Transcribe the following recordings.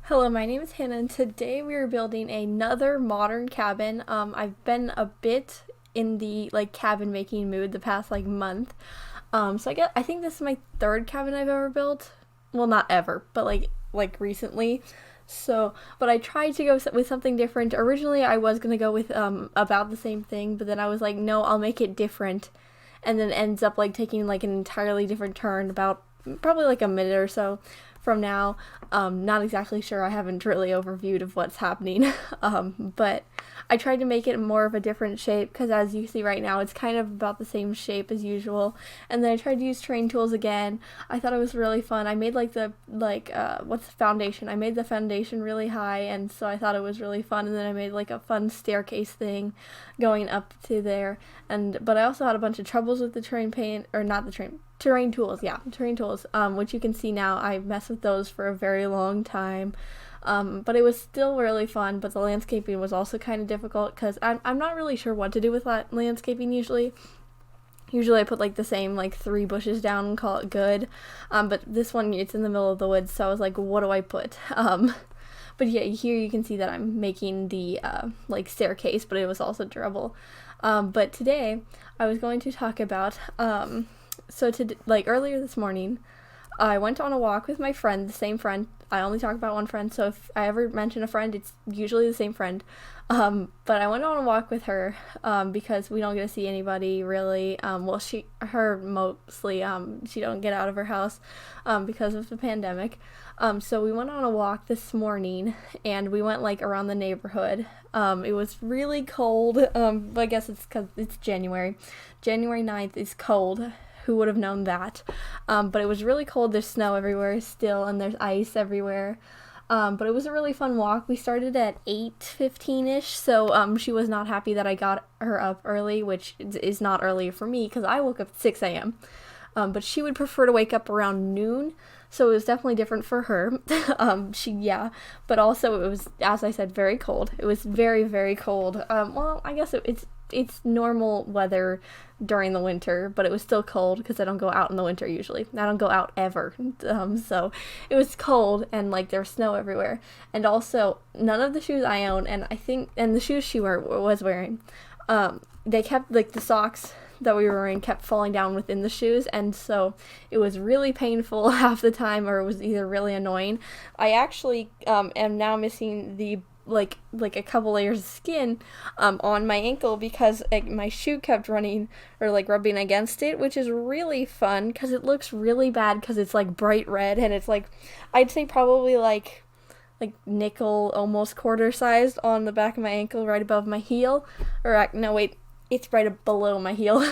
Hello, my name is Hannah, and today we are building another modern cabin. I've been a bit in the cabin making mood the past month. I think this is my third cabin I've ever built. Well, not ever, but recently. But I tried to go with something different. Originally, I was gonna go with about the same thing, but then I was like, no, I'll make it different, and then ends up taking an entirely different turn about probably a minute or so from now. Not exactly sure. I haven't really overviewed of what's happening. But I tried to make it more of a different shape because as you see right now, it's kind of about the same shape as usual. And then I tried to use terrain tools again. I thought it was really fun. I made what's the foundation? I made the foundation really high, and so I thought it was really fun. And then I made a fun staircase thing going up to there. But I also had a bunch of troubles with the terrain paint, or not the terrain tools, which you can see now. I messed with those for a very long time, but it was still really fun. But the landscaping was also kind of difficult because I'm not really sure what to do with landscaping usually. Usually I put the same three bushes down and call it good, but this one, it's in the middle of the woods, so I was like, what do I put? But yeah, here you can see that I'm making the staircase, but it was also durable. But today I was going to talk about earlier this morning, I went on a walk with my friend, the same friend. I only talk about one friend, so if I ever mention a friend, it's usually the same friend. But I went on a walk with her because we don't get to see anybody really. Her mostly, she don't get out of her house because of the pandemic. So we went on a walk this morning, and we went around the neighborhood. It was really cold. I guess it's because it's January. January 9th is cold. Who would have known that? But it was really cold. There's snow everywhere still, and there's ice everywhere. But it was a really fun walk. We started at 8:15ish, so she was not happy that I got her up early, which is not early for me because I woke up at 6 a.m. But she would prefer to wake up around noon, so it was definitely different for her. But also it was, as I said, very cold. It was very, very cold. I guess it's normal weather during the winter, but it was still cold because I don't go out in the winter usually. I don't go out ever. So it was cold, and there was snow everywhere. And also, none of the shoes I own, and the shoes she was wearing, they kept, the socks that we were wearing kept falling down within the shoes, and so it was really painful half the time, or it was either really annoying. I actually am now missing the a couple layers of skin on my ankle because my shoe kept running or rubbing against it, which is really fun because it looks really bad because it's bright red, and it's I'd say probably nickel, almost quarter sized on the back of my ankle right above my heel, or no wait, it's right below my heel.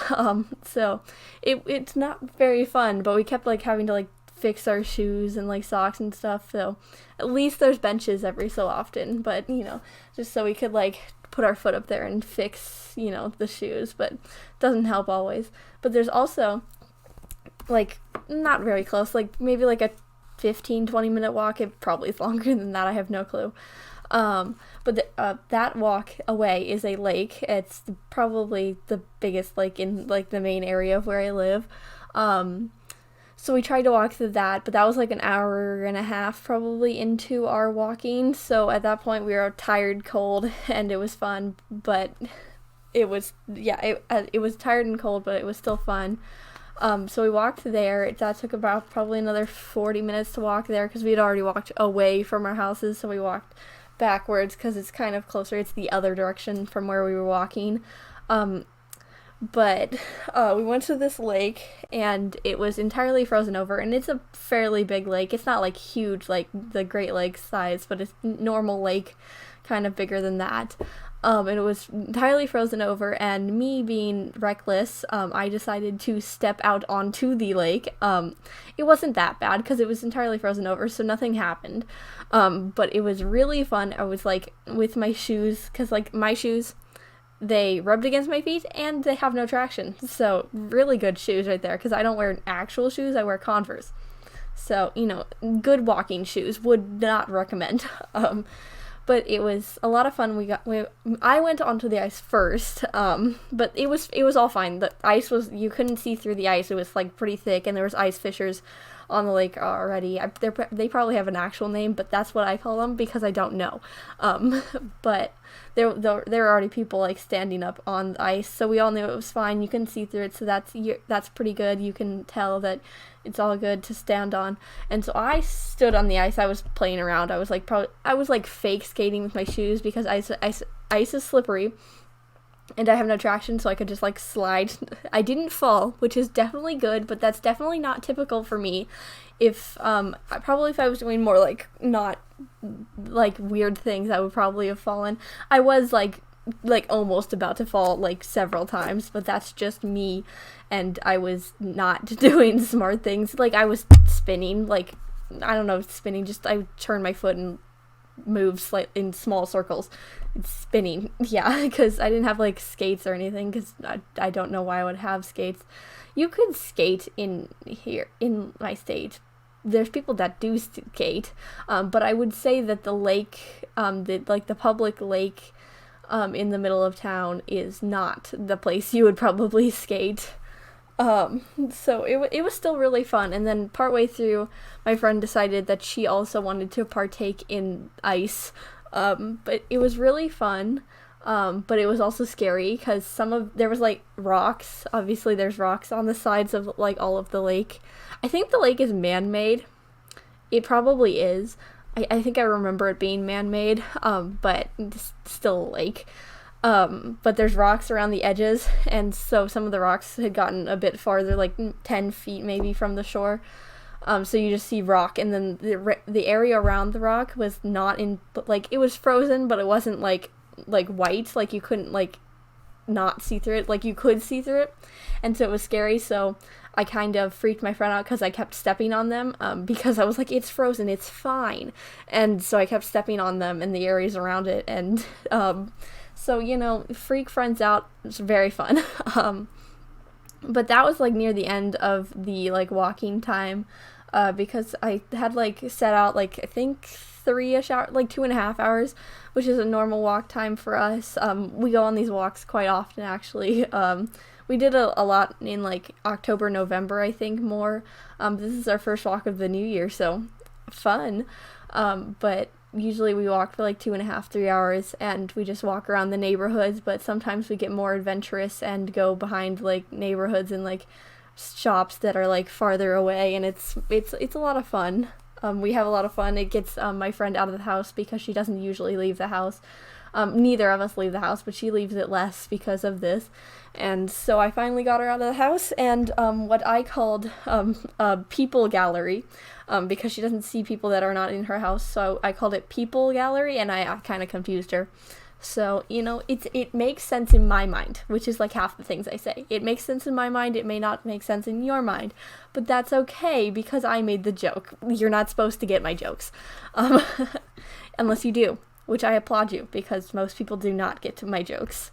So it's not very fun, but we kept having to fix our shoes and socks and stuff, so at least there's benches every so often, but just so we could put our foot up there and fix the shoes, but it doesn't help always. But there's also not very close, maybe a 15-20 minute walk. It probably is longer than that, I have no clue. But that walk away is a lake. It's probably the biggest lake in the main area of where I live. So we tried to walk through that, but that was an hour and a half probably into our walking. So at that point we were tired, cold, and it was fun. But it was tired and cold, but it was still fun. So we walked there. That took about probably another 40 minutes to walk there because we had already walked away from our houses. So we walked backwards because it's kind of closer. It's the other direction from where we were walking. But we went to this lake, and it was entirely frozen over, and it's a fairly big lake. It's not huge like the Great Lakes size, but it's normal lake, kind of bigger than that. And it was entirely frozen over, and me being reckless, I decided to step out onto the lake. It wasn't that bad because it was entirely frozen over, so nothing happened. But it was really fun. I was with my shoes, because my shoes, they rubbed against my feet and they have no traction. So really good shoes right there, because I don't wear actual shoes, I wear Converse. So, good walking shoes, would not recommend. But it was a lot of fun. I went onto the ice first, but it was all fine. The ice you couldn't see through the ice. It was pretty thick, and there was ice fissures on the lake already. They probably have an actual name, but that's what I call them because I don't know. But there were already people like standing up on the ice, so we all knew it was fine. You can see through it, so that's pretty good. You can tell that it's all good to stand on. And so I stood on the ice. I was playing around. I was like fake skating with my shoes because ice is slippery. And I have no traction, so I could just like slide. I didn't fall, which is definitely good, but that's definitely not typical for me. If I was doing more like not like weird things, I would probably have fallen. I was like almost about to fall like several times, but that's just me, and I was not doing smart things. Like I was spinning, like I don't know, spinning. Just I would turn my foot and move slightly in small circles. It's spinning, yeah, because I didn't have like skates or anything, because I don't know why I would have skates. You could skate in here in my state. There's people that do skate, but I would say that the lake, the public lake in the middle of town is not the place you would probably skate. So it was still really fun. And then partway through, my friend decided that she also wanted to partake in ice. But it was really fun. But it was also scary because there was like rocks. Obviously there's rocks on the sides of like all of the lake. I think the lake is man-made. It probably is. I think I remember it being man-made. But it's still a lake. But there's rocks around the edges, and so some of the rocks had gotten a bit farther, like 10 feet maybe from the shore. So you just see rock, and then the area around the rock was not like, it was frozen, but it wasn't like white, like you couldn't like not see through it, like you could see through it, and so it was scary. So I kind of freaked my friend out because I kept stepping on them, because I was like, it's frozen, it's fine, and so I kept stepping on them and the areas around it, and so, freak friends out. It's very fun. But that was like near the end of the like walking time, because I had like set out like I think 3-ish hours, like 2.5 hours, which is a normal walk time for us. We go on these walks quite often, actually. We did a lot in like October, November, I think, more. This is our first walk of the new year, so fun. But usually we walk for like 2.5-3 hours, and we just walk around the neighborhoods, but sometimes we get more adventurous and go behind like neighborhoods and like shops that are like farther away, and it's a lot of fun. We have a lot of fun. It gets my friend out of the house because she doesn't usually leave the house. Neither of us leave the house, but she leaves it less because of this. And so I finally got her out of the house, and what I called a people gallery, because she doesn't see people that are not in her house, so I called it people gallery, and I kind of confused her. So, it makes sense in my mind, which is like half the things I say. It makes sense in my mind, it may not make sense in your mind, but that's okay because I made the joke. You're not supposed to get my jokes, unless you do, which I applaud you, because most people do not get to my jokes.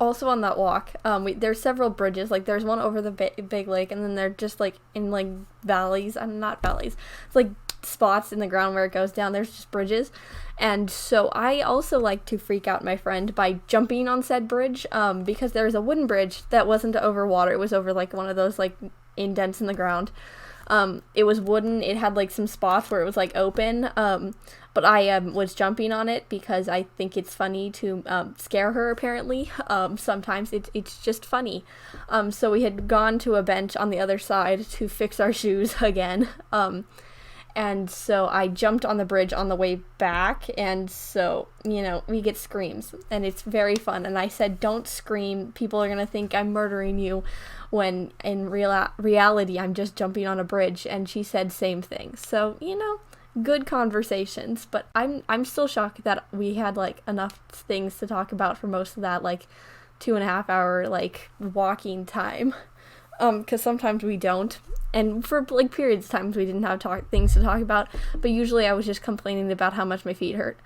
Also on that walk, there's several bridges. Like there's one over the big lake, and then they're just like in like valleys. Not valleys. It's like spots in the ground where it goes down. There's just bridges, and so I also like to freak out my friend by jumping on said bridge, because there's a wooden bridge that wasn't over water. It was over like one of those like indents in the ground. It was wooden. It had like some spots where it was like open. But I was jumping on it because I think it's funny to scare her, apparently. Sometimes it's just funny. So we had gone to a bench on the other side to fix our shoes again. And so I jumped on the bridge on the way back, and so, we get screams, and it's very fun. And I said, don't scream, people are going to think I'm murdering you, when in reality I'm just jumping on a bridge. And she said same thing. So, good conversations, but I'm still shocked that we had like enough things to talk about for most of that like 2.5 hour like walking time, because sometimes we don't, and for like periods of times we didn't have things to talk about, but usually I was just complaining about how much my feet hurt,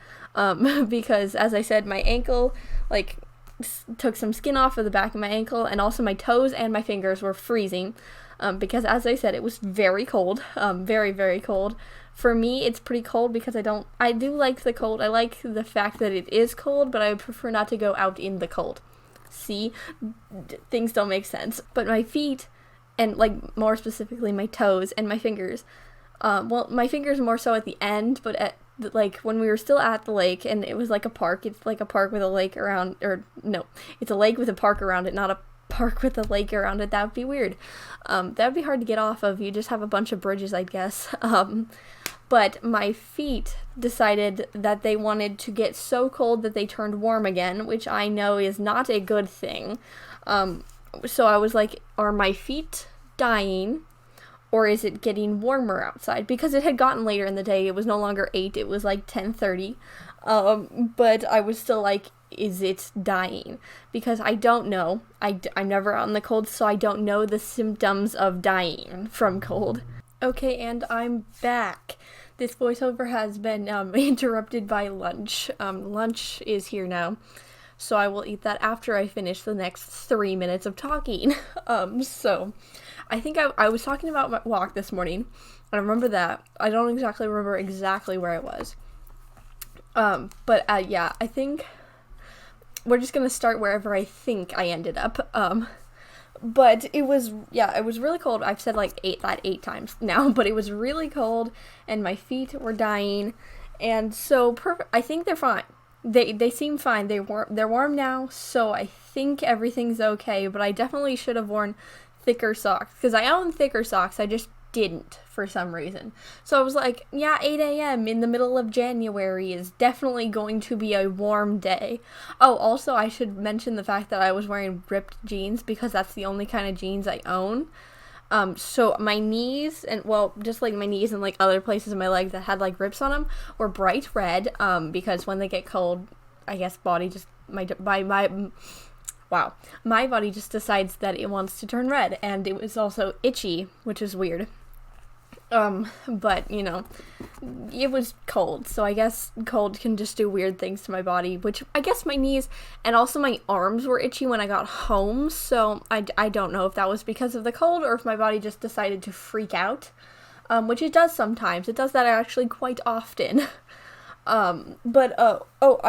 because as I said, my ankle like took some skin off of the back of my ankle, and also my toes and my fingers were freezing, because as I said, it was very cold, very, very cold. For me, it's pretty cold because I do like the cold. I like the fact that it is cold, but I prefer not to go out in the cold. See? Things don't make sense. But my feet, and like more specifically my toes and my fingers. Well, my fingers more so at the end, but at like when we were still at the lake and it was like a park. It's like a park with a lake around, or no, it's a lake with a park around it, not a park with a lake around it. That would be weird. That would be hard to get off of. You just have a bunch of bridges, I guess. But my feet decided that they wanted to get so cold that they turned warm again, which I know is not a good thing. So I was like, are my feet dying, or is it getting warmer outside? Because it had gotten later in the day. It was no longer 8, it was like 10:30. But I was still like, is it dying? Because I don't know. I'm never out in the cold, so I don't know the symptoms of dying from cold. Okay, and I'm back. This voiceover has been interrupted by lunch. Lunch is here now, so I will eat that after I finish the next 3 minutes of talking. So I think I was talking about my walk this morning. I remember that. I don't exactly remember exactly where I was. But yeah, I think we're just gonna start wherever I think I ended up. But it was really cold. I've said like 8 times now, but it was really cold and my feet were dying. And so I think they're fine. They seem fine. They're warm now, so I think everything's okay, but I definitely should have worn thicker socks because I own thicker socks. I just didn't for some reason. So I was like, yeah, 8 a.m. in the middle of January is definitely going to be a warm day. Oh, also I should mention the fact that I was wearing ripped jeans because that's the only kind of jeans I own. So my knees and, well, just like my knees and like other places in my legs that had like rips on them were bright red, because when they get cold, I guess my body just decides that it wants to turn red, and it was also itchy, which is weird. But, you know, it was cold, so I guess cold can just do weird things to my body, which I guess my knees and also my arms were itchy when I got home, so I don't know if that was because of the cold or if my body just decided to freak out, which it does sometimes. It does that actually quite often. I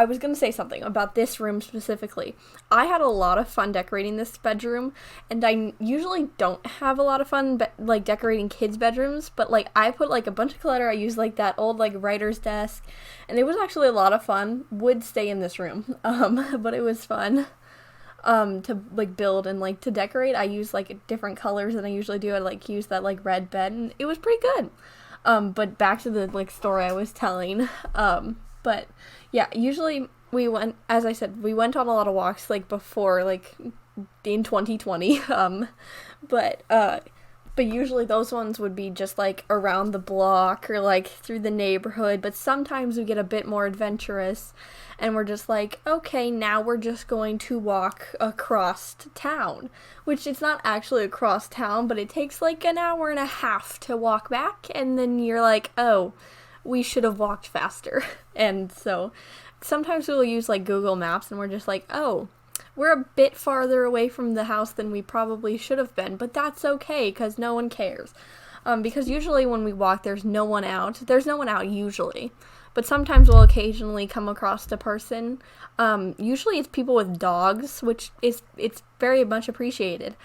was gonna say something about this room specifically. I had a lot of fun decorating this bedroom, and I usually don't have a lot of fun, like, decorating kids' bedrooms, but, like, I put, like, a bunch of clutter. I used, like, that old, like, writer's desk, and it was actually a lot of fun. Would stay in this room, but it was fun, to, like, build and, like, to decorate. I used, like, different colors than I usually do. I, like, used that, like, red bed, and it was pretty good. But back to the, like, story I was telling. But yeah, usually we went, as I said, we went on a lot of walks, like, before, like, in 2020. But usually those ones would be just, like, around the block or, like, through the neighborhood. But sometimes we get a bit more adventurous and we're just like, okay, now we're just going to walk across town. Which it's not actually across town, but it takes, like, an hour and a half to walk back. And then you're like, oh, we should have walked faster. And so sometimes we'll use, like, Google Maps and we're just like, oh, we're a bit farther away from the house than we probably should have been, but that's okay, because no one cares. Because usually when we walk, there's no one out. There's no one out usually. But sometimes we'll occasionally come across a person. Usually it's people with dogs, which it's very much appreciated.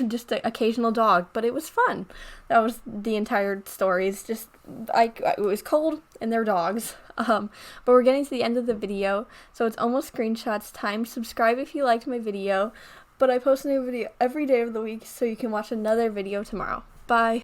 Just an occasional dog, but it was fun. That was the entire story. It's just, it was cold and they're dogs. But we're getting to the end of the video, so it's almost screenshots time. Subscribe if you liked my video, but I post a new video every day of the week, so you can watch another video tomorrow. Bye.